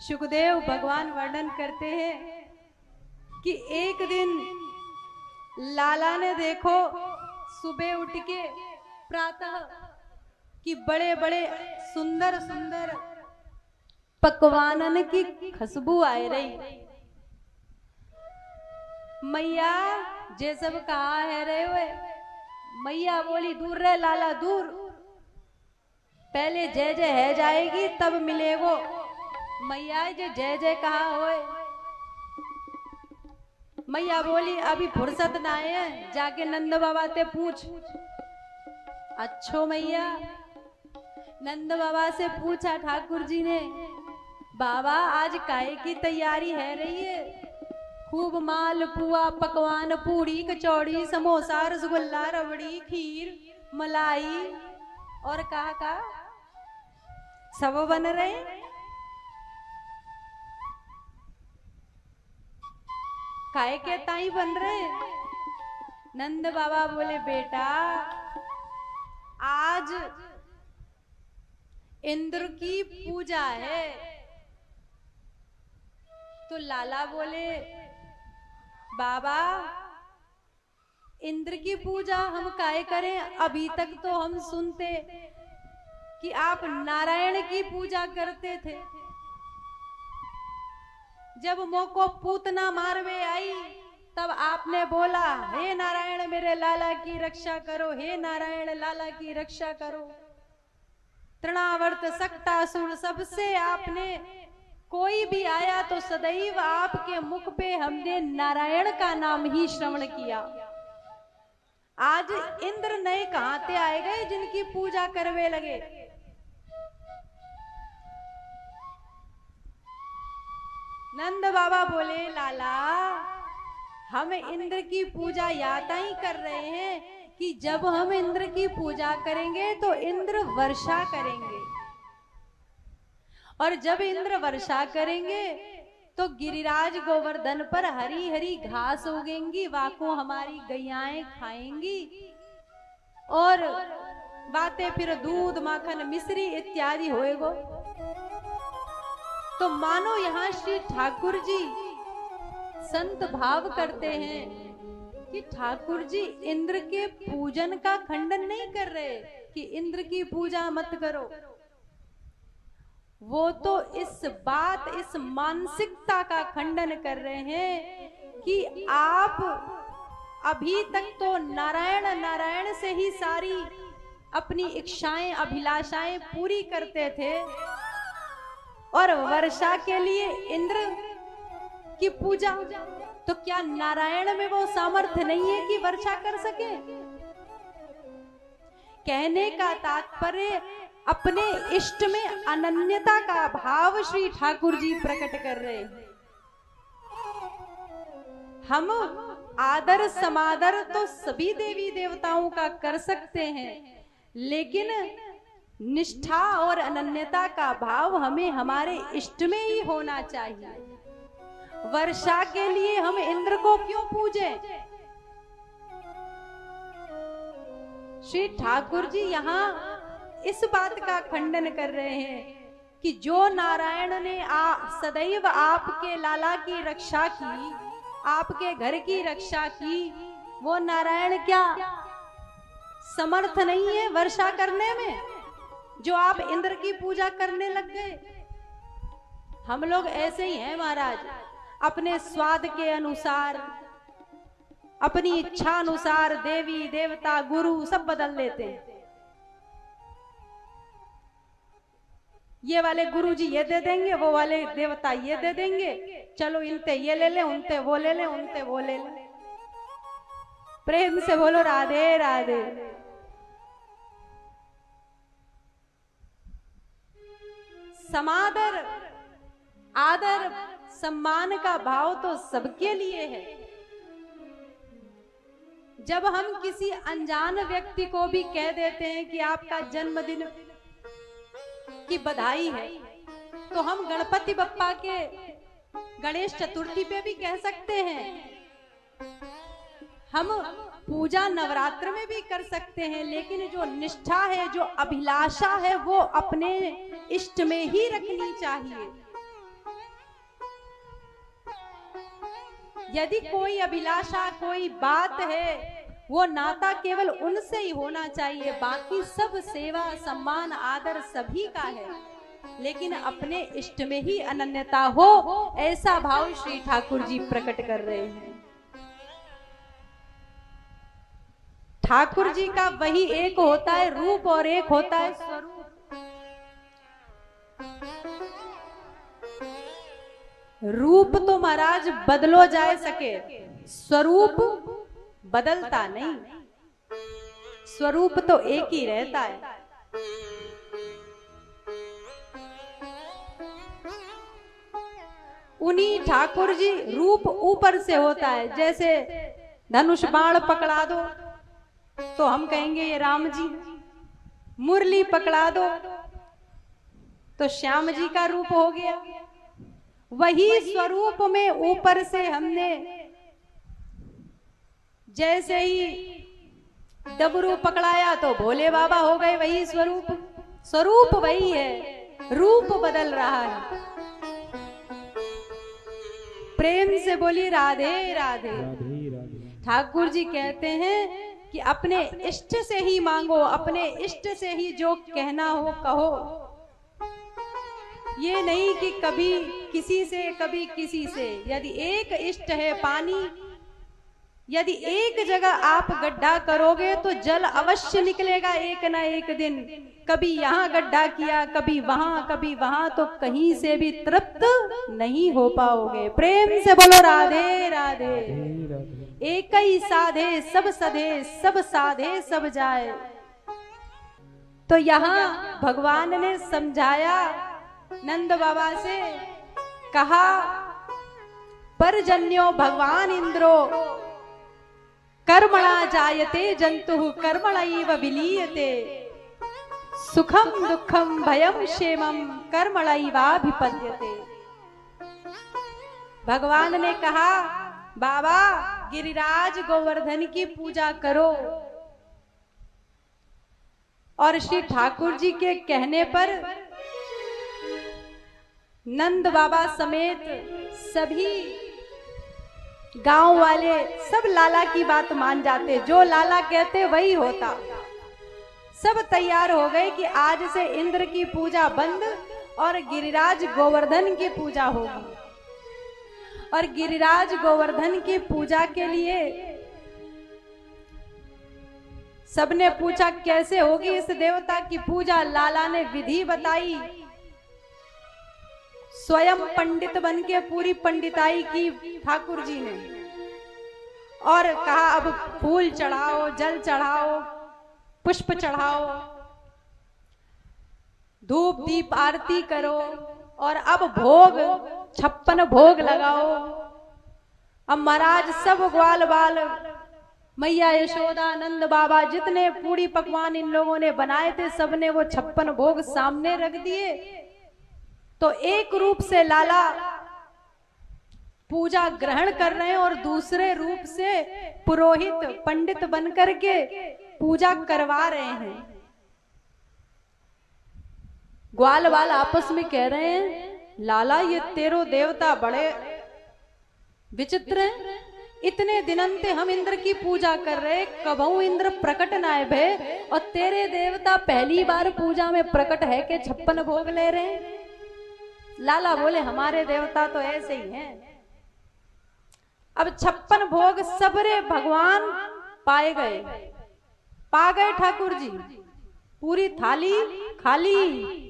सुखदेव भगवान वर्णन करते हैं कि एक दिन लाला ने देखो सुबह उठ के प्रातः कि बड़े बड़े सुंदर सुंदर पकवानन की खुशबू आ रही। मैया जे सब कहा है रहे हुए। मैया बोली दूर रहे लाला दूर, पहले जय जय है जाएगी तब मिलेगो। मैया जो जय जय कहा होए। मैया बोली अभी फुर्सत ना है, जाके नंद बाबा ते पूछ। अच्छो मैया, नंद बाबा से पूछा ठाकुर जी ने, बाबा आज काहे की तैयारी है रही है? खूब माल पुआ पकवान पूड़ी कचौड़ी समोसा रसगुल्ला रबड़ी खीर मलाई और का सब बन रहे। काहे के ताई बन रहे? नंद बाबा बोले बेटा आज इंद्र की पूजा है। तो लाला बोले बाबा इंद्र की पूजा हम काहे करें? अभी तक तो हम सुनते कि आप नारायण की पूजा करते थे। जब मोको पूतना मारवे आई तब आपने बोला हे नारायण मेरे लाला की रक्षा करो, हे नारायण लाला की रक्षा करो। तृणावर्त सक्टासुर सबसे आपने कोई भी आया तो सदैव आपके मुख पे हमने नारायण का नाम ही श्रवण किया। आज इंद्र नए कहां से आए गए जिनकी पूजा करवे लगे। नंद बाबा बोले लाला हम इंद्र की पूजा याद ही कर रहे हैं कि जब हम इंद्र की पूजा करेंगे तो इंद्र वर्षा करेंगे, और जब इंद्र वर्षा करेंगे तो गिरिराज गोवर्धन पर हरी हरी घास उगेंगी, वाको हमारी गैयाएं खाएंगी और बातें फिर दूध माखन मिश्री इत्यादि होएगो। तो मानो यहाँ श्री ठाकुर जी संत भाव करते हैं कि ठाकुर जी इंद्र के पूजन का खंडन नहीं कर रहे कि इंद्र की पूजा मत करो। वो तो इस बात इस मानसिकता का खंडन कर रहे हैं कि आप अभी तक तो नारायण नारायण से ही सारी अपनी इच्छाएं अभिलाषाएं पूरी करते थे, और वर्षा के लिए इंद्र की पूजा। तो क्या नारायण में वो सामर्थ्य नहीं है कि वर्षा कर सके? कहने का तात्पर्य अपने इष्ट में अनन्यता का भाव श्री ठाकुर जी प्रकट कर रहे हैं। हम आदर समादर तो सभी देवी देवताओं का कर सकते हैं, लेकिन निष्ठा और अनन्यता का भाव हमें हमारे इष्ट में ही होना चाहिए। वर्षा के लिए हम इंद्र को क्यों पूजे? श्री ठाकुर जी यहाँ इस बात का खंडन कर रहे हैं कि जो नारायण ने सदैव आपके लाला की रक्षा की, आपके घर की रक्षा की, वो नारायण क्या समर्थ नहीं है वर्षा करने में, जो आप इंद्र की पूजा करने लग गए? हम लोग ऐसे ही हैं महाराज, अपने स्वाद के अनुसार अपनी इच्छा अनुसार देवी देवता गुरु सब बदल लेते हैं। ये वाले गुरु जी ये दे देंगे, वो वाले देवता ये दे देंगे, चलो इनते ये ले ले, उनते वो ले ले, उनते वो ले ले। प्रेम से बोलो राधे राधे। समादर आदर सम्मान का भाव तो सबके लिए है। जब हम किसी अनजान व्यक्ति को भी कह देते हैं कि आपका जन्मदिन की बधाई है, तो हम गणपति बप्पा के गणेश चतुर्थी पे भी कह सकते हैं। हम पूजा नवरात्र में भी कर सकते हैं, लेकिन जो निष्ठा है, जो अभिलाषा है, वो अपने इष्ट में ही रखनी चाहिए। यदि कोई अभिलाषा, कोई बात है, वो नाता केवल उनसे ही होना चाहिए। बाकी सब सेवा, सम्मान, आदर सभी का है, लेकिन अपने इष्ट में ही अनन्यता हो, ऐसा भाव श्री ठाकुर जी प्रकट कर रहे हैं। ठाकुर जी का वही एक होता है रूप और एक होता है स्वरूप। रूप तो महाराज बदलो जाए सके, स्वरूप बदलता नहीं, स्वरूप तो एक ही रहता है। उन्हीं ठाकुर जी रूप ऊपर से होता है। जैसे धनुष बाण पकड़ा दो तो हम कहेंगे ये राम जी, मुरली पकड़ा दो तो श्याम जी का रूप हो गया। वही स्वरूप में ऊपर से हमने जैसे ही डबरू पकड़ाया तो भोले बाबा हो गए, वही स्वरूप। स्वरूप वही है, रूप बदल रहा है। प्रेम से बोली राधे राधे। ठाकुर जी कहते हैं कि अपने इष्ट से ही मांगो, अपने इष्ट से ही जो कहना हो कहो। ये नहीं कि कभी किसी से कभी किसी से। यदि एक इष्ट है पानी, यदि एक जगह आप गड्ढा करोगे तो जल अवश्य निकलेगा एक ना एक दिन। कभी यहाँ गड्ढा किया, कभी वहां, तो कहीं से भी तृप्त नहीं हो पाओगे। प्रेम से बोलो राधे राधे। एक ही साधे सब सधे, सब साधे सब जाए। तो यहाँ भगवान ने समझाया, नंद बाबा से कहा, परजन्यो भगवान इंद्रो कर्मणा जायते जंतु कर्मणैव विलीयते, सुखम दुखम भयम क्षेमम कर्मणैवाभिपद्यते। भगवान ने कहा, बाबा गिरिराज गोवर्धन की पूजा करो। और श्री ठाकुर जी के कहने पर नंद बाबा समेत सभी गांव वाले सब लाला की बात मान जाते। जो लाला कहते वही होता। सब तैयार हो गए कि आज से इंद्र की पूजा बंद और गिरिराज गोवर्धन की पूजा होगी। और गिरिराज गोवर्धन की पूजा के लिए सबने पूछा कैसे होगी इस देवता की पूजा। लाला ने विधि बताई, स्वयं पंडित बन के पूरी पंडिताई की ठाकुर जी ने, और कहा अब फूल चढ़ाओ, जल चढ़ाओ, पुष्प चढ़ाओ, धूप दीप आरती करो, और अब भोग 56 भोग लगाओ। अब महाराज सब ग्वाल बाल, मैया यशोदा, नंद बाबा, जितने पूरी पकवान इन लोगों ने बनाए थे, सबने वो 56 भोग सामने रख दिए। तो एक रूप से लाला पूजा ग्रहण कर रहे हैं और दूसरे रूप से पुरोहित पंडित बनकर के पूजा करवा रहे हैं। ग्वाल वाल आपस में कह रहे हैं, लाला ये तेरो देवता बड़े विचित्र हैं। इतने दिनंते हम इंद्र की पूजा कर रहे, कबहू इंद्र प्रकट ना भे, और तेरे देवता पहली बार पूजा में प्रकट है के 56 भोग ले रहे हैं। लाला बोले हमारे देवता तो ऐसे ही हैं। अब 56 भोग सबरे भगवान पाए गए, पा गए ठाकुर जी, पूरी थाली खाली।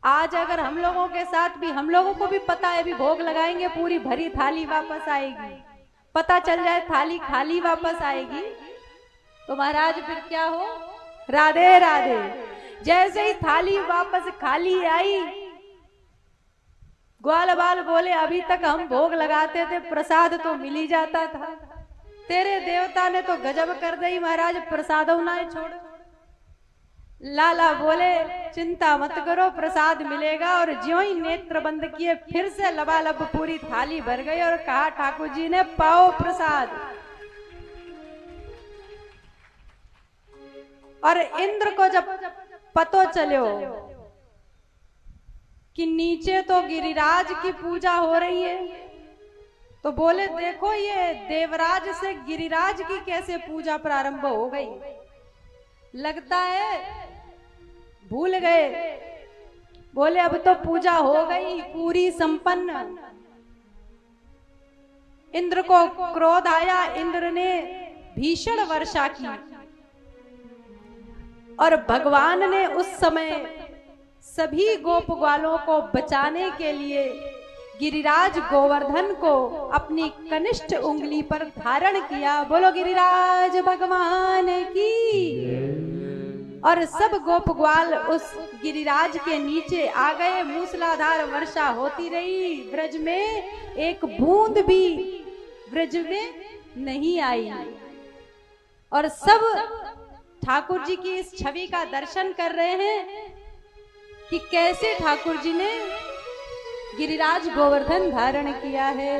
आज अगर हम लोगों के साथ भी, हम लोगों को भी पता है भी भोग लगाएंगे पूरी भरी थाली वापस आएगी, पता चल जाए थाली खाली वापस आएगी तो महाराज फिर क्या हो, राधे राधे। जैसे ही थाली वापस खाली आई, ग्वाल बाल बोले अभी तक हम भोग लगाते थे, प्रसाद तो मिल ही जाता था, तेरे देवता ने तो गजब कर दी महाराज, प्रसाद ना छोड़ो। लाला बोले चिंता मत करो, प्रसाद मिलेगा। और ज्यों ही नेत्र बंद किए फिर से लबालब पूरी थाली भर गई और कहा ठाकुर जी ने पाओ प्रसाद। और इंद्र को जब पतो चलो कि नीचे तो गिरिराज की पूजा हो रही है, तो बोले देखो ये देवराज से गिरिराज की कैसे पूजा प्रारंभ हो गई, लगता है भूल गए। बोले अब तो पूजा हो गई पूरी संपन्न। इंद्र को क्रोध आया, इंद्र ने भीषण वर्षा की और भगवान ने उस समय सभी गोप ग्वालों को बचाने के लिए गिरिराज गोवर्धन को अपनी कनिष्ठ उंगली पर धारण किया। बोलो गिरिराज भगवान की। और सब गोप ग्वाल उस गिरिराज के नीचे आ गए। मूसलाधार वर्षा होती रही, ब्रज में एक बूंद भी ब्रज में नहीं आई। और सब ठाकुर जी की इस छवि का दर्शन कर रहे हैं कि कैसे ठाकुर जी ने गिरिराज गोवर्धन धारण किया है।